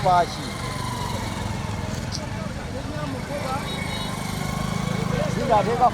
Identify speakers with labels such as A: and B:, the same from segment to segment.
A: kwaki zingateeka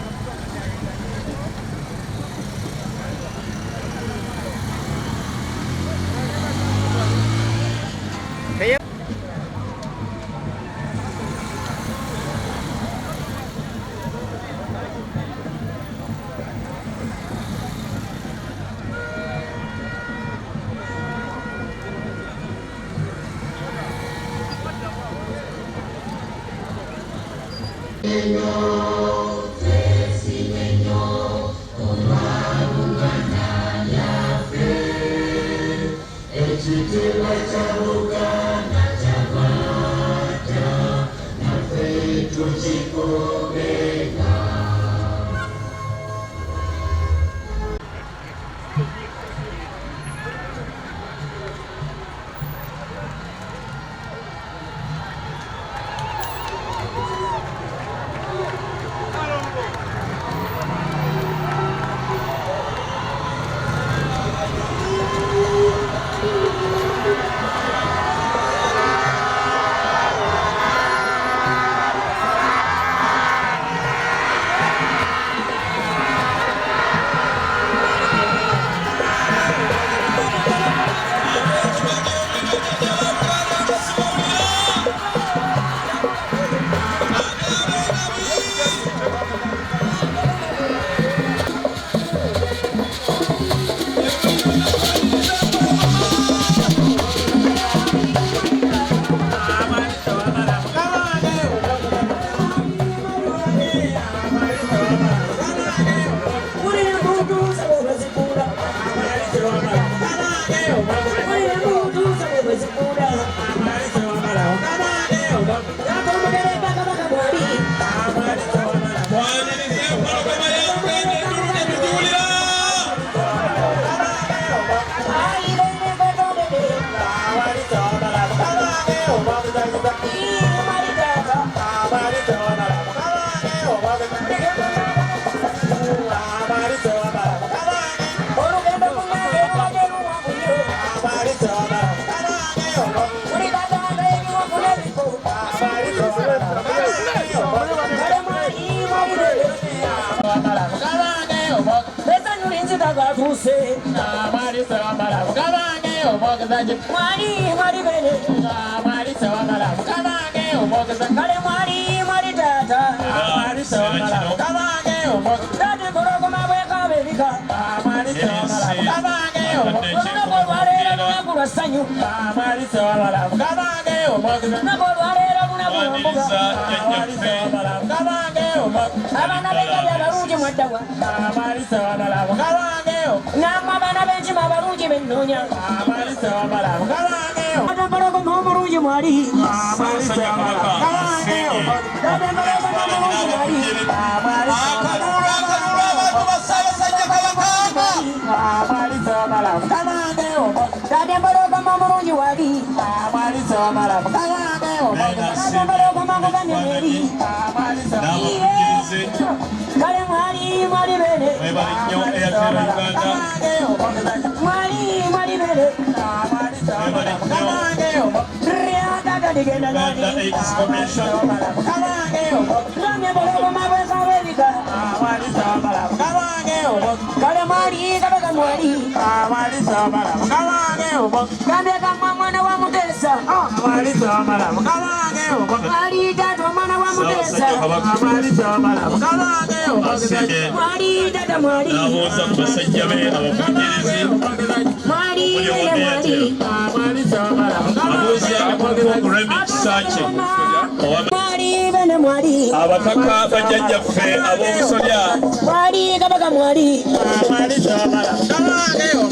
B: abataka bajjajjaffe ab'obusolya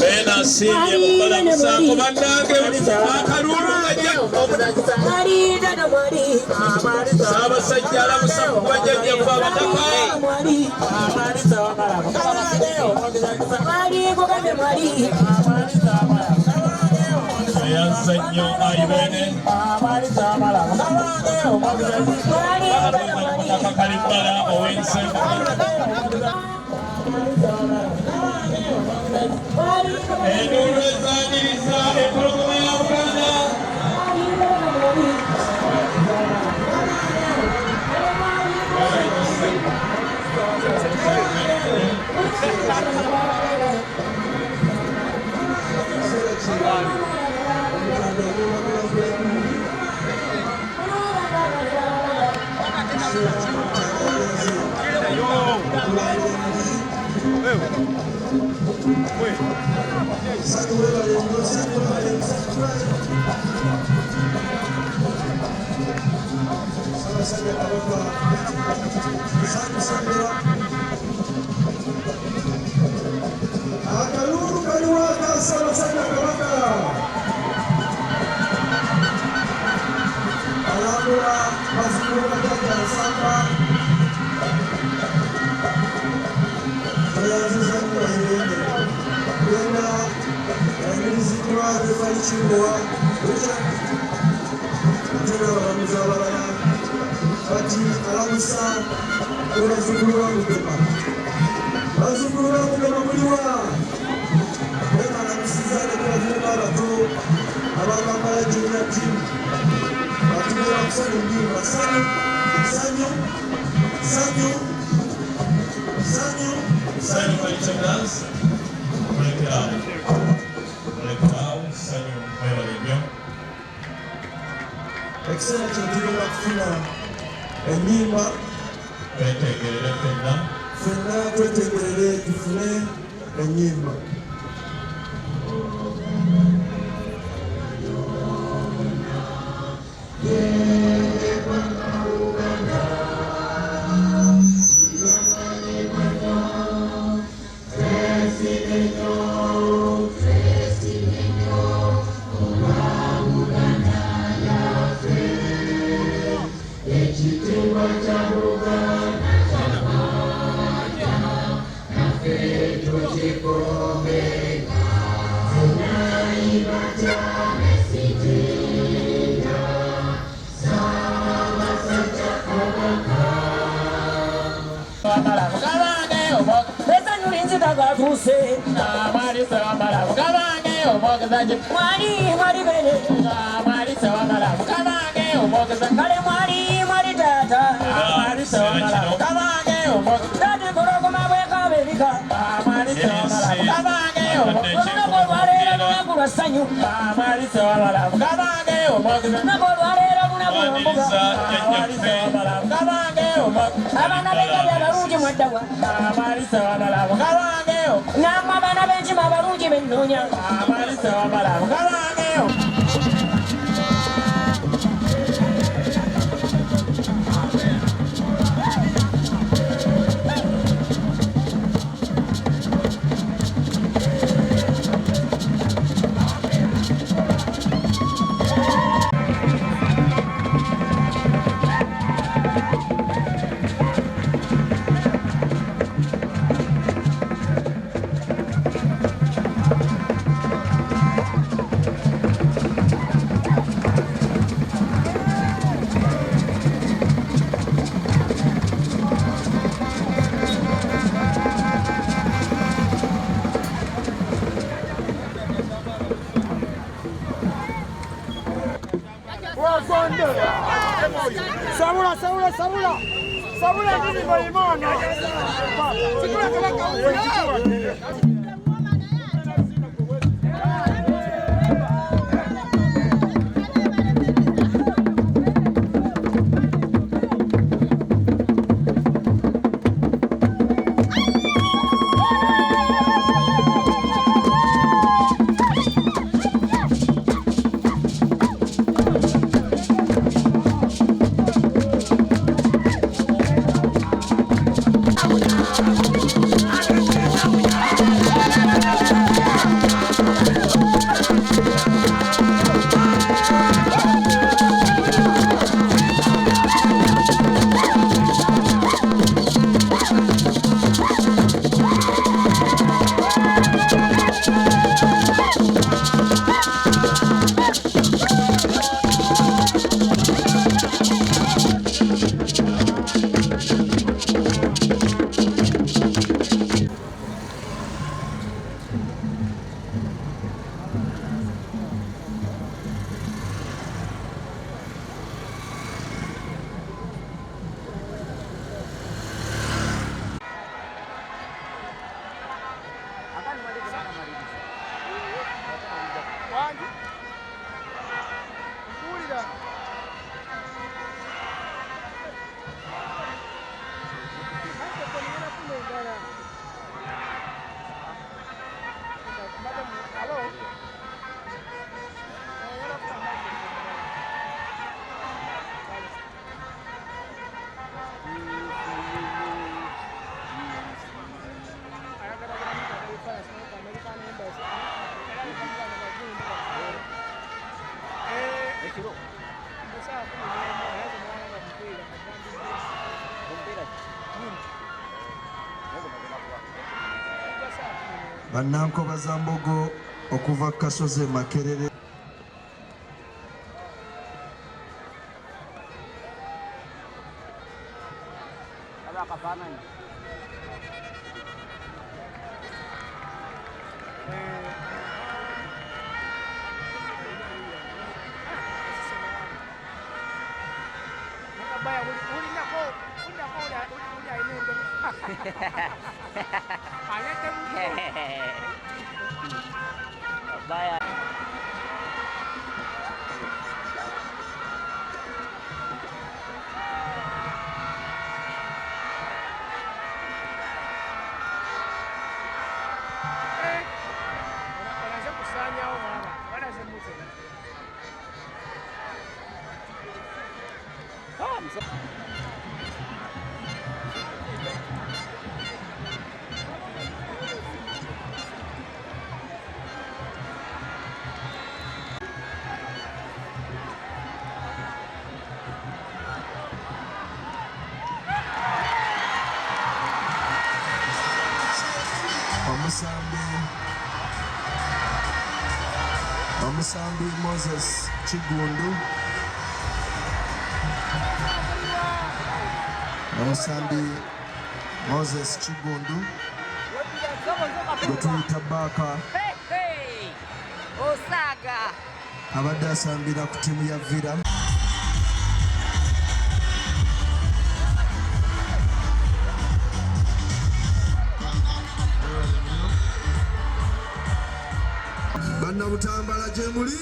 B: beenasiimye mubalamusaako bannange akalulu Saabasajja alamusa ku bajjajjaffe abataka yazza nnyo ayibene Mutaka Kalibbala ow'ensembo enduulu ezaanyiriza empologoma ya Buganda
A: Akaluru kaliwaka sana sana Kabaka. Alabura mazungumzo katika samba. Tunaanza kwa hiyo. Kwenda nilizikwa defaichwa. Tuna mzabara. Bati alamusa unazungumza mkema. Mazungumzo mkema kuliwa. Wema na msizane kwa vuma rato. Ababa mbaya jina timu. Watuwa kusani mjima. Sanyo.
B: Sanyo walichangaz. Mulekao. Sanyo mwewa libyo.
A: Excellent chantula kufuna enyimba.
B: Twetegerere fenna.
A: Fenna twetegerere tufune enyimba. Sabula nini malimona. Sikula Kabaka uko. bannankoba za Mbogo okuva Kasoze Makerere.
C: Bye.
A: Omusambi Moses Chigundu. Omusambi Moses Chigundu. Gutuyita Baka.
C: Osaga.
A: Abadde asambira ku ttiimu ya Villa. Bannabutambala gye muli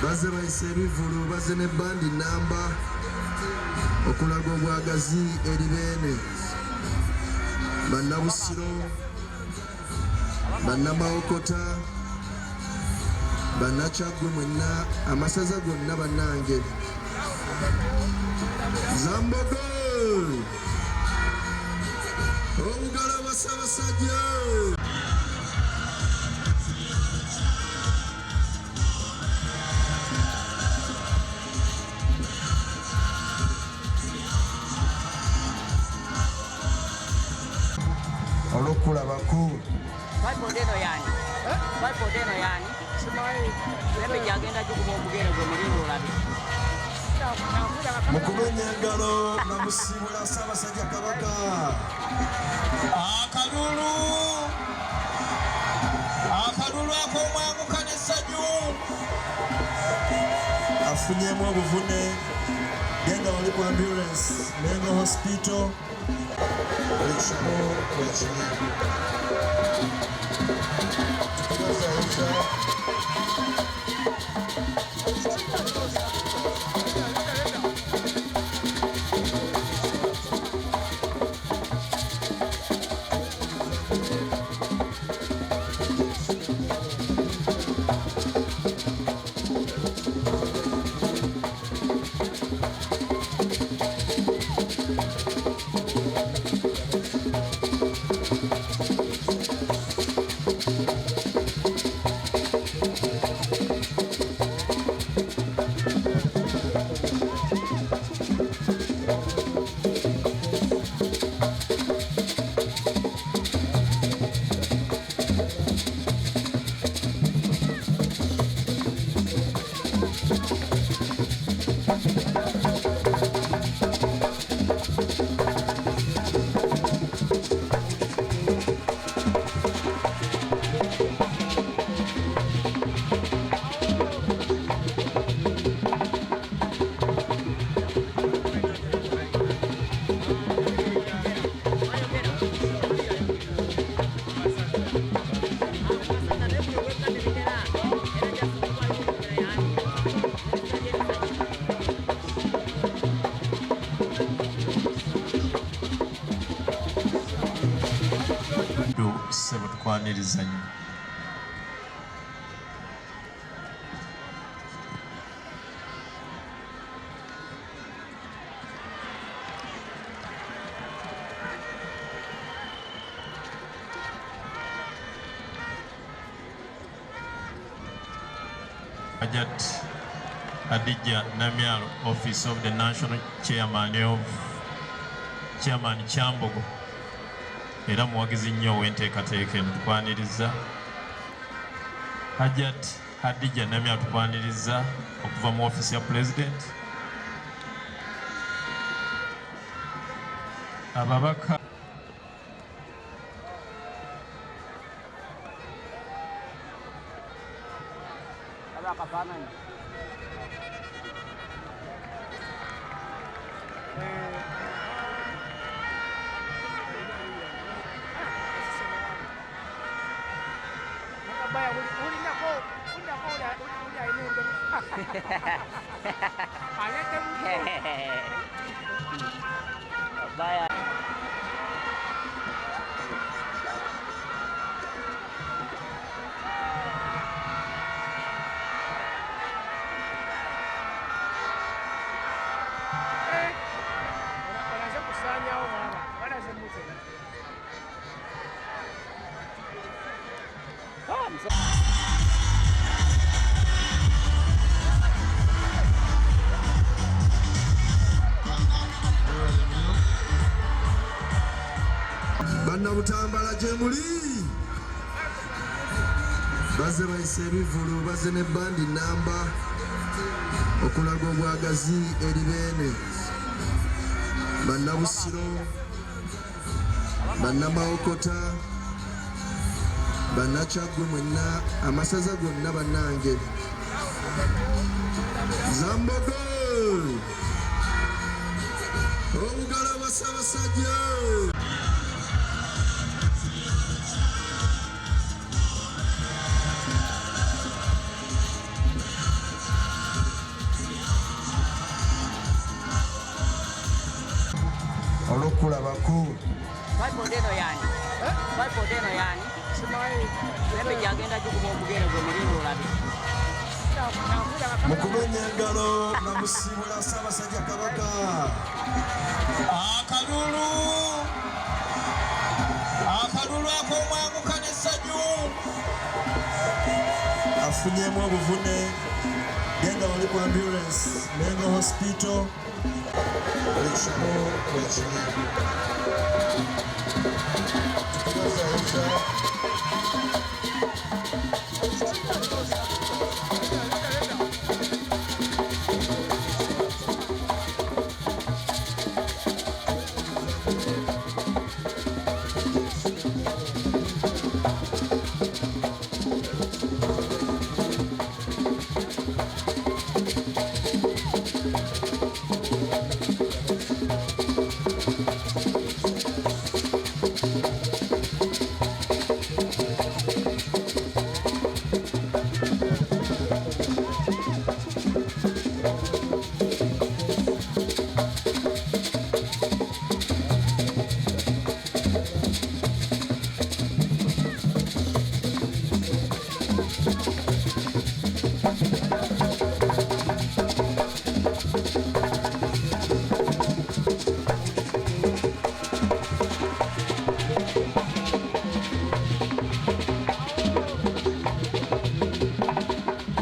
A: bazze bayise ebivulu bazze ne bandi namba okulaga obwagazi eri beene. Bannabusiro, bannamawokota, bannakyagwe mwenna, amasaza gonna bannange. Zambogo obugala basabasajja. Olokulabako
C: Baipodeno yani. Baipodeno yani. Lebe jagenda jukuba omugere gwe mulimu olabi.
A: mukumenya engalo na musiibula Ssaabasajja Kabaka.
B: Akalulu ak'omwanguka n'essanyu
A: afunyemu obuvune genda wali ku ambulance Mengo Hospital. Ekimu wekimu
B: ssebo tukwaniriza nnyo. Ajat Adija Namyalo, Office of the National Chairman Chambogo. era muwagizi nnyo ow'enteekateeka eno tukwaniriza. Hajat Hadija Namya tukwaniriza okuva mu ofiisi ya President. Ababaka
C: akafaananyi Baya.
A: Bannabutambala gye muli bazze bayise ebivulu bazze ne bandi namba okulaga obwagazi eri beene. Bannabusiro, bannamawokota, bannakyagwe mwenna, amasaza gonna bannange. Zambogo obugala bwa Ssaabasajja. Olokulabako
C: Baipodeno yani. Baipodeno yani. Lembe jagenda jukuba omugere gwe mulindo olabe.
A: mukumenya engalo na musiibula Ssaabasajja Kabaka.
B: Akalulu ak'omwanguka n'essanyu.
A: Afunyemu obuvune genda wali ku ambulance Mengo Hospital. Buli kimu wekimu.